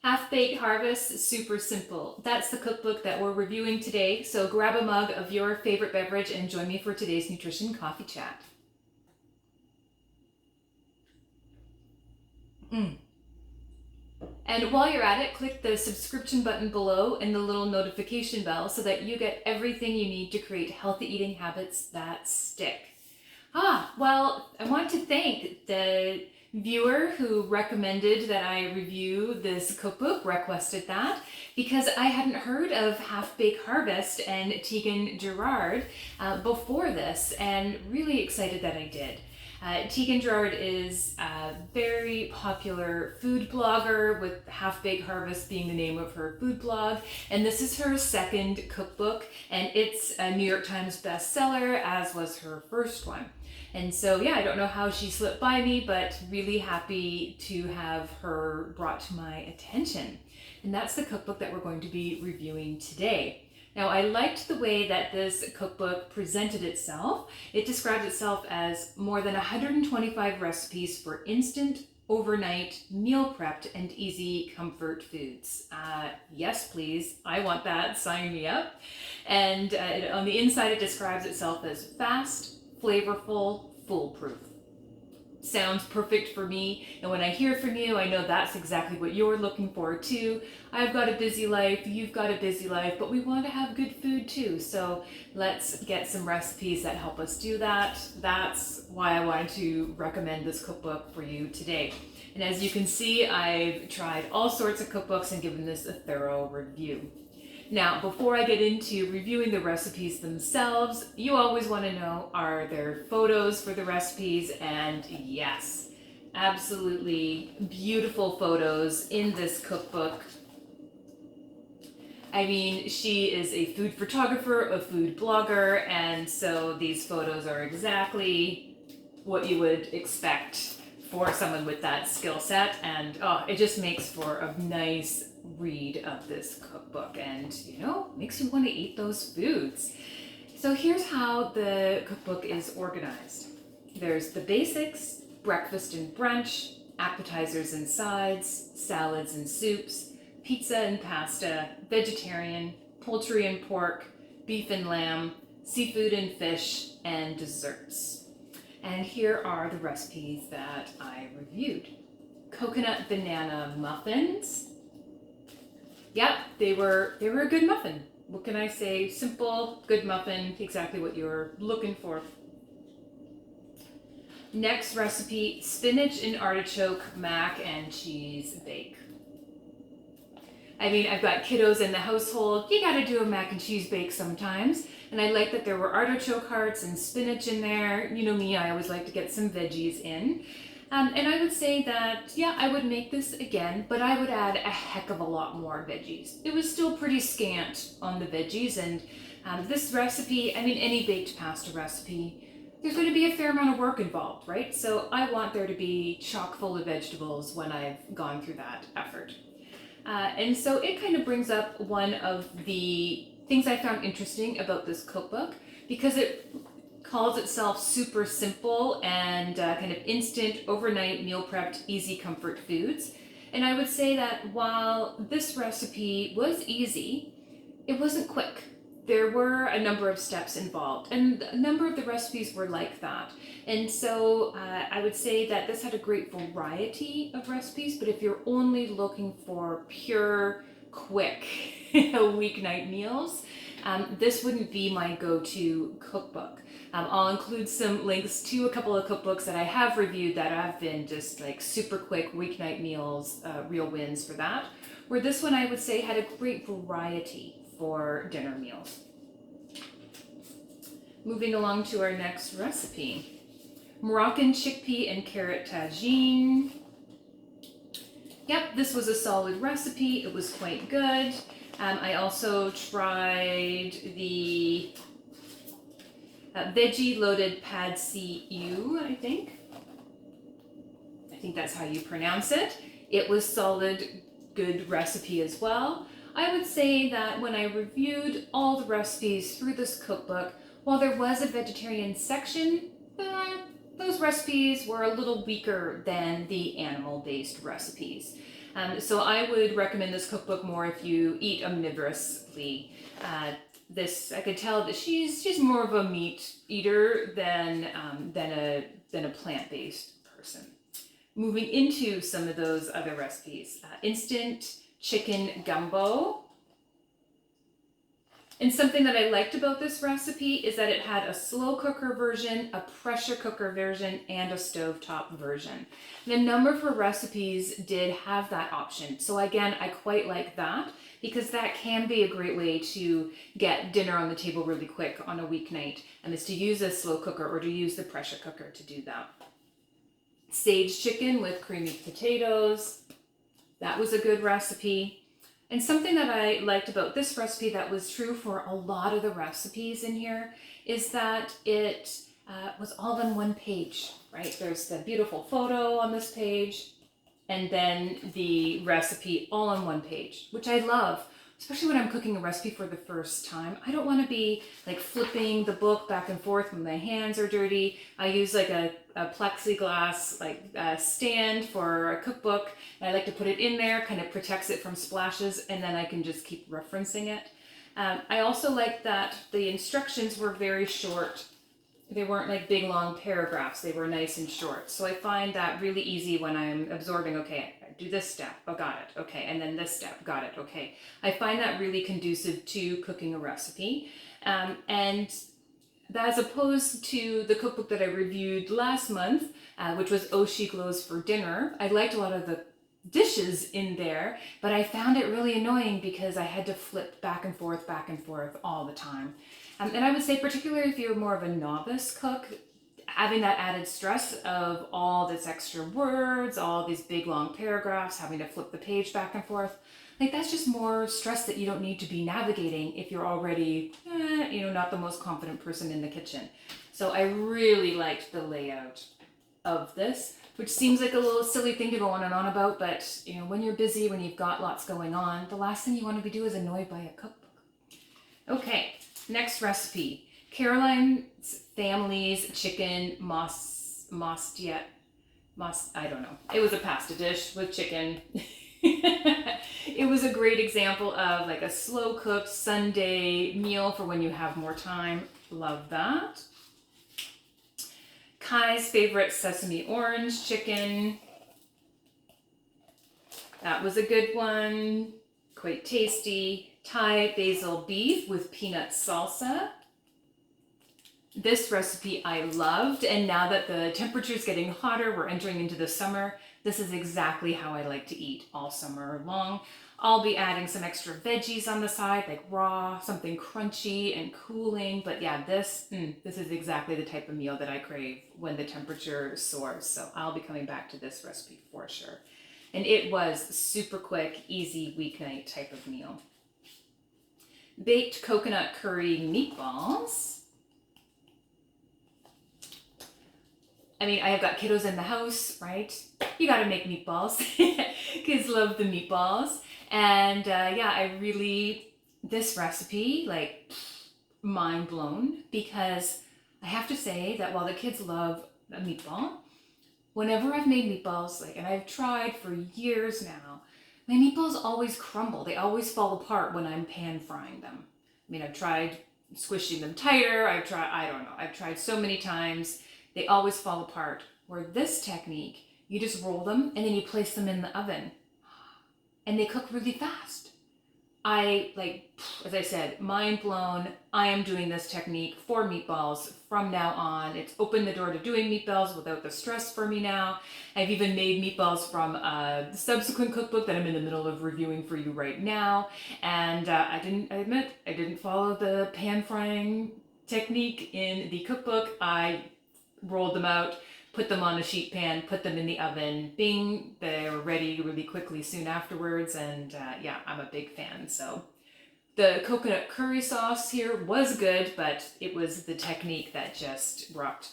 Half-Baked Harvest, super simple. That's the cookbook that we're reviewing today, so grab a mug of your favorite beverage and join me for today's nutrition coffee chat. And while you're at it, click the subscription button below and the little notification bell so that you get everything you need to create healthy eating habits that stick. Well, I want to thank the viewer who recommended that I review this cookbook, requested that, because I hadn't heard of Half-Baked Harvest and Tieghan Gerard before this, and really excited that I did. Tieghan Gerard is a very popular food blogger, with Half-Baked Harvest being the name of her food blog, and this is her second cookbook, and it's a New York Times bestseller, as was her first one. And so, yeah, I don't know how she slipped by me, but really happy to have her brought to my attention. And that's the cookbook that we're going to be reviewing today. Now, I liked the way that this cookbook presented itself. It describes itself as more than 125 recipes for instant, overnight, meal prepped, and easy comfort foods. Yes, please. I want that. Sign me up. And on the inside, it describes itself as fast, flavorful, foolproof. Sounds perfect for me, and when I hear from you, I know that's exactly what you're looking for too. I've got a busy life, you've got a busy life, but we want to have good food too, so let's get some recipes that help us do that. That's why I wanted to recommend this cookbook for you today. And as you can see, I've tried all sorts of cookbooks and given this a thorough review. Now, before I get into reviewing the recipes themselves, you always want to know, are there photos for the recipes? And yes, absolutely beautiful photos in this cookbook. I mean, she is a food photographer, a food blogger, and so these photos are exactly what you would expect for someone with that skill set, and it just makes for a nice read of this cookbook, and makes you want to eat those foods. So here's how the cookbook is organized. There's the basics: breakfast and brunch, appetizers and sides, salads and soups, pizza and pasta, vegetarian, poultry and pork, beef and lamb, seafood and fish, and desserts. And here are the recipes that I reviewed. Coconut banana muffins. Yep, they were a good muffin. What can I say? Simple, good muffin, exactly what you're looking for. Next recipe: spinach and artichoke mac and cheese bake. I mean, I've got kiddos in the household. You gotta do a mac and cheese bake sometimes. And I like that there were artichoke hearts and spinach in there. You know me, I always like to get some veggies in. And I would say that, yeah, I would make this again, but I would add a heck of a lot more veggies. It was still pretty scant on the veggies, and this recipe, I mean, any baked pasta recipe, there's going to be a fair amount of work involved, right? So I want there to be chock full of vegetables when I've gone through that effort. And so it kind of brings up one of the things I found interesting about this cookbook, because it calls itself super simple and kind of instant, overnight, meal prepped, easy comfort foods. And I would say that while this recipe was easy, it wasn't quick. There were a number of steps involved, and a number of the recipes were like that. And so I would say that this had a great variety of recipes, but if you're only looking for pure, quick weeknight meals, this wouldn't be my go-to cookbook. I'll include some links to a couple of cookbooks that I have reviewed that have been just like super quick weeknight meals, real wins for that. Where this one, I would say, had a great variety for dinner meals. Moving along to our next recipe: Moroccan chickpea and carrot tagine. Yep, this was a solid recipe. It was quite good. I also tried the veggie loaded pad see ew, I think that's how you pronounce it. It was solid, good recipe as well. I would say that when I reviewed all the recipes through this cookbook, while there was a vegetarian section, those recipes were a little weaker than the animal-based recipes. So I would recommend this cookbook more if you eat omnivorously. I could tell that she's more of a meat eater than a plant-based person. Moving into some of those other recipes, instant chicken gumbo. And something that I liked about this recipe is that it had a slow cooker version, a pressure cooker version, and a stovetop version. And a number of her recipes did have that option. So again, I quite like that because that can be a great way to get dinner on the table really quick on a weeknight, and is to use a slow cooker or to use the pressure cooker to do that. Sage chicken with creamy potatoes. That was a good recipe. And something that I liked about this recipe that was true for a lot of the recipes in here is that it was all on one page, right? There's the beautiful photo on this page and then the recipe all on one page, which I love, especially when I'm cooking a recipe for the first time. I don't want to be like flipping the book back and forth when my hands are dirty. I use like a plexiglass stand for a cookbook, and I like to put it in there, kind of protects it from splashes, and then I can just keep referencing it. I also like that the instructions were very short. They weren't like big long paragraphs, they were nice and short. So I find that really easy when I'm absorbing, okay, do this step, oh got it, okay, and then this step, got it, okay. I find that really conducive to cooking a recipe. And as opposed to the cookbook that I reviewed last month, which was Oh She Glows for Dinner, I liked a lot of the dishes in there, but I found it really annoying because I had to flip back and forth all the time. And I would say, particularly if you're more of a novice cook, having that added stress of all this extra words, all these big long paragraphs, having to flip the page back and forth, like that's just more stress that you don't need to be navigating if you're already, not the most confident person in the kitchen. So I really liked the layout of this, which seems like a little silly thing to go on and on about, but when you're busy, when you've got lots going on, the last thing you want to be doing is annoyed by a cookbook. Okay, next recipe. Caroline's family's chicken I don't know. It was a pasta dish with chicken. It was a great example of like a slow cooked Sunday meal for when you have more time. Love that. Kai's favorite sesame orange chicken. That was a good one. Quite tasty. Thai basil beef with peanut salsa. This recipe I loved, and now that the temperature is getting hotter, we're entering into the summer, this is exactly how I like to eat all summer long. I'll be adding some extra veggies on the side, like raw, something crunchy and cooling, but yeah, this is exactly the type of meal that I crave when the temperature soars, so I'll be coming back to this recipe for sure. And it was super quick, easy weeknight type of meal. Baked coconut curry meatballs. I mean, I have got kiddos in the house, right? You gotta make meatballs. Kids love the meatballs. And this recipe, like, mind blown, because I have to say that while the kids love a meatball, whenever I've made meatballs, and I've tried for years now, my meatballs always crumble. They always fall apart when I'm pan frying them. I mean, I've tried squishing them tighter. I've tried so many times. They always fall apart. Where this technique, you just roll them and then you place them in the oven and they cook really fast. As I said, mind blown. I am doing this technique for meatballs from now on. It's opened the door to doing meatballs without the stress for me now. I've even made meatballs from a subsequent cookbook that I'm in the middle of reviewing for you right now. And I didn't follow the pan frying technique in the cookbook. I rolled them out, put them on a sheet pan, put them in the oven. Bing, they're ready really quickly soon afterwards. And I'm a big fan. So the coconut curry sauce here was good, but it was the technique that just rocked,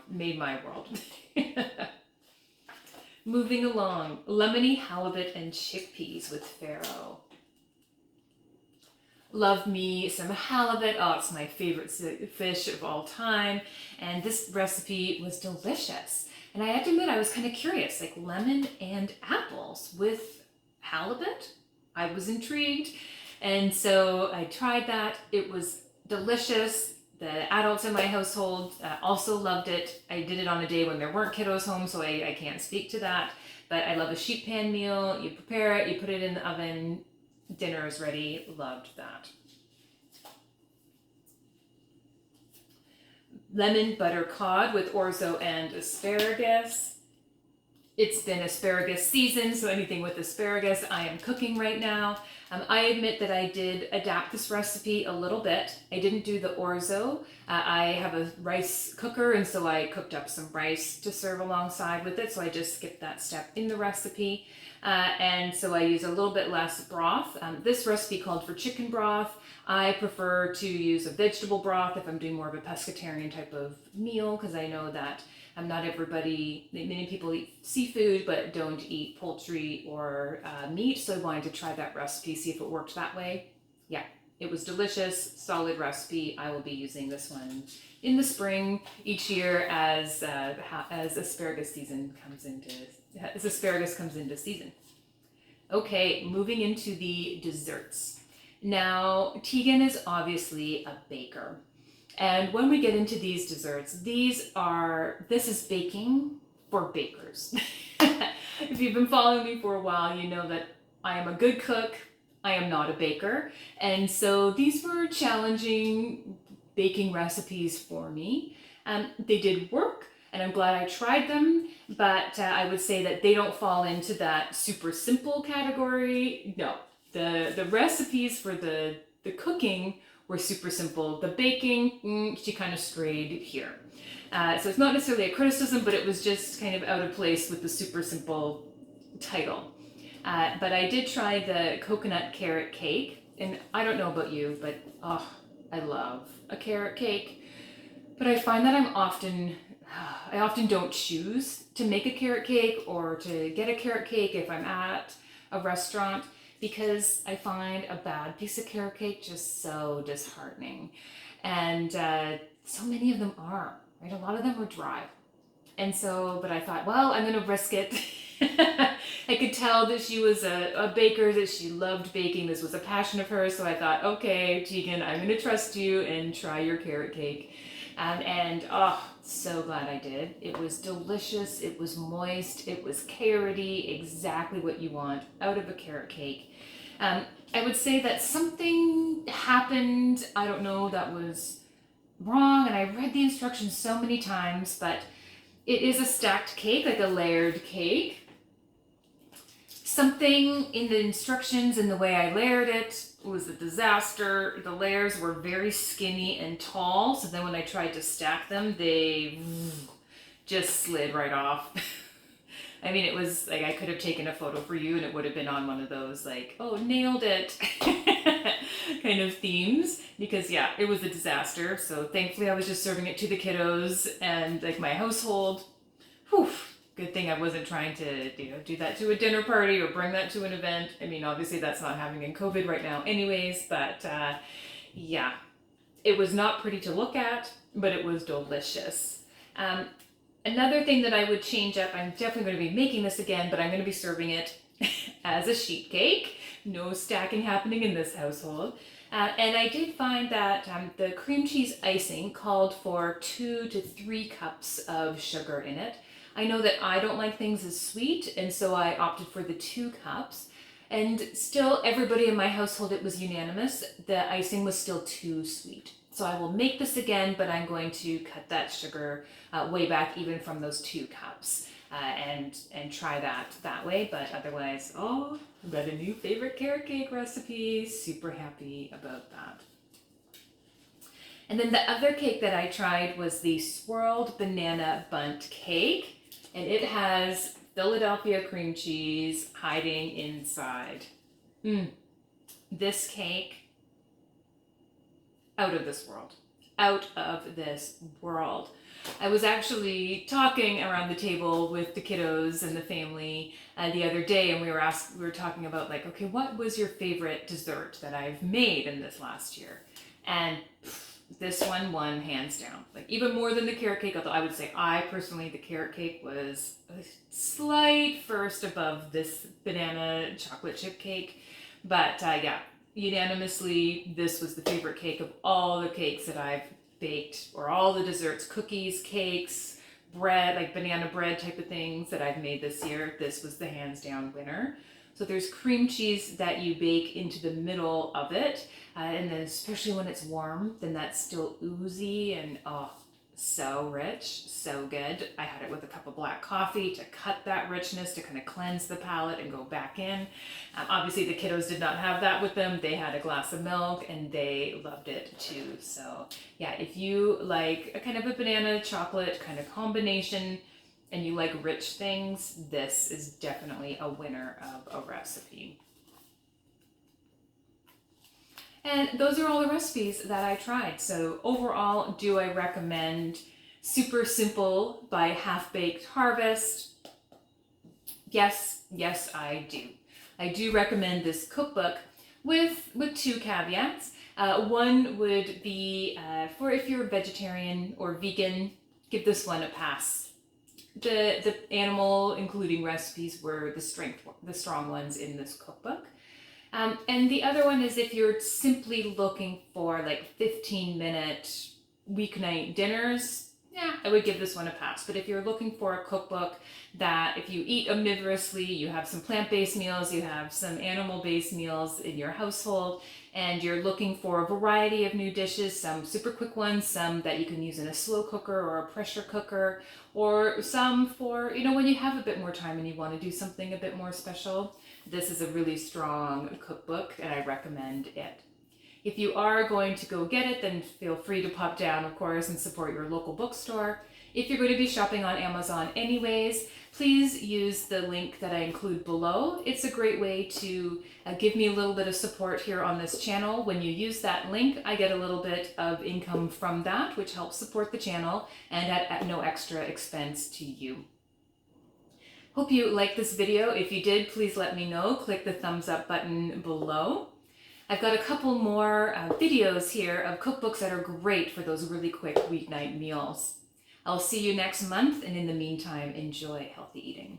made my world. Moving along, lemony, halibut, and chickpeas with Pharaoh. Love me some halibut. Oh, it's my favorite fish of all time. And this recipe was delicious. And I have to admit, I was kind of curious, like lemon and apples with halibut. I was intrigued, and so I tried that. It was delicious. The adults in my household also loved it. I did it on a day when there weren't kiddos home, so I can't speak to that. But I love a sheet pan meal. You prepare it, you put it in the oven, dinner is ready. Loved that. Lemon butter cod with orzo and asparagus. It's been asparagus season, so anything with asparagus I am cooking right now. I admit that I did adapt this recipe a little bit. I didn't do the orzo. I have a rice cooker, and so I cooked up some rice to serve alongside with it, so I just skipped that step in the recipe. And so I use a little bit less broth. This recipe called for chicken broth. I prefer to use a vegetable broth if I'm doing more of a pescatarian type of meal, because I know that not everybody, many people eat seafood but don't eat poultry or meat, so I wanted to try that recipe, see if it worked that way. Yeah, it was delicious, solid recipe. I will be using this one in the spring each year as asparagus comes into season. Okay, moving into the desserts. Now, Tieghan is obviously a baker. And when we get into these desserts, this is baking for bakers. If you've been following me for a while, you know that I am a good cook. I am not a baker. And so these were challenging baking recipes for me. They did work, and I'm glad I tried them, but I would say that they don't fall into that super simple category. No, the recipes for the cooking were super simple. The baking, she kind of strayed here. So it's not necessarily a criticism, but it was just kind of out of place with the super simple title. But I did try the coconut carrot cake, and I don't know about you, but I love a carrot cake. But I find that I often don't choose to make a carrot cake or to get a carrot cake if I'm at a restaurant, because I find a bad piece of carrot cake just so disheartening. And so many of them are, right? A lot of them are dry. And so, but I thought, well, I'm going to risk it. I could tell that she was a baker, that she loved baking. This was a passion of hers. So I thought, okay, Tieghan, I'm going to trust you and try your carrot cake. And so glad I did. It was delicious. It was moist. It was carroty, exactly what you want out of a carrot cake. I would say that something happened, I don't know, that was wrong. And I read the instructions so many times, but it is a stacked cake, like a layered cake. Something in the instructions and the way I layered it was a disaster. The layers were very skinny and tall, so then when I tried to stack them, they just slid right off. I mean, it was like I could have taken a photo for you and it would have been on one of those like, oh, nailed it kind of themes, because yeah, it was a disaster. So thankfully I was just serving it to the kiddos and like my household. Whew. Good thing I wasn't trying to do that to a dinner party or bring that to an event. I mean, obviously that's not happening in COVID right now anyways, but yeah, it was not pretty to look at, but it was delicious. Another thing that I would change up, I'm definitely going to be making this again, but I'm going to be serving it as a sheet cake. No stacking happening in this household. And I did find that the cream cheese icing called for 2 to 3 cups of sugar in it. I know that I don't like things as sweet, and so I opted for the 2 cups. And still, everybody in my household, it was unanimous. The icing was still too sweet. So I will make this again, but I'm going to cut that sugar way back even from those 2 cups and try that way. But otherwise, I've got a new favorite carrot cake recipe. Super happy about that. And then the other cake that I tried was the Swirled Banana Bundt cake. And it has Philadelphia cream cheese hiding inside. This cake, out of this world. Out of this world. I was actually talking around the table with the kiddos and the family the other day, and we were talking about like, okay, what was your favorite dessert that I've made in this last year? And this one won hands down. Like even more than the carrot cake, although I would say the carrot cake was a slight first above this banana chocolate chip cake. But yeah, unanimously, this was the favorite cake of all the cakes that I've baked, or all the desserts, cookies, cakes, bread, like banana bread type of things that I've made this year. This was the hands down winner. So there's cream cheese that you bake into the middle of it. And then especially when it's warm, then that's still oozy and oh, so rich, so good. I had it with a cup of black coffee to cut that richness, to kind of cleanse the palate and go back in. Obviously the kiddos did not have that with them. They had a glass of milk and they loved it too. So yeah, if you like a kind of a banana chocolate kind of combination, and you like rich things, this is definitely a winner of a recipe. And those are all the recipes that I tried. So overall, do I recommend Super Simple by Half Baked Harvest? Yes, I do. I do recommend this cookbook with two caveats. One would be for if you're a vegetarian or vegan, give this one a pass. The animal including recipes were the strong ones in this cookbook. And the other one is if you're simply looking for like 15-minute weeknight dinners, yeah, I would give this one a pass. But if you're looking for a cookbook that if you eat omnivorously, you have some plant-based meals, you have some animal-based meals in your household, and you're looking for a variety of new dishes, some super quick ones, some that you can use in a slow cooker or a pressure cooker, or some for, when you have a bit more time and you want to do something a bit more special, this is a really strong cookbook and I recommend it. If you are going to go get it, then feel free to pop down, of course, and support your local bookstore. If you're going to be shopping on Amazon anyways, please use the link that I include below. It's a great way to give me a little bit of support here on this channel. When you use that link, I get a little bit of income from that, which helps support the channel and at no extra expense to you. Hope you liked this video. If you did, please let me know. Click the thumbs up button below. I've got a couple more videos here of cookbooks that are great for those really quick weeknight meals. I'll see you next month, and in the meantime, enjoy healthy eating.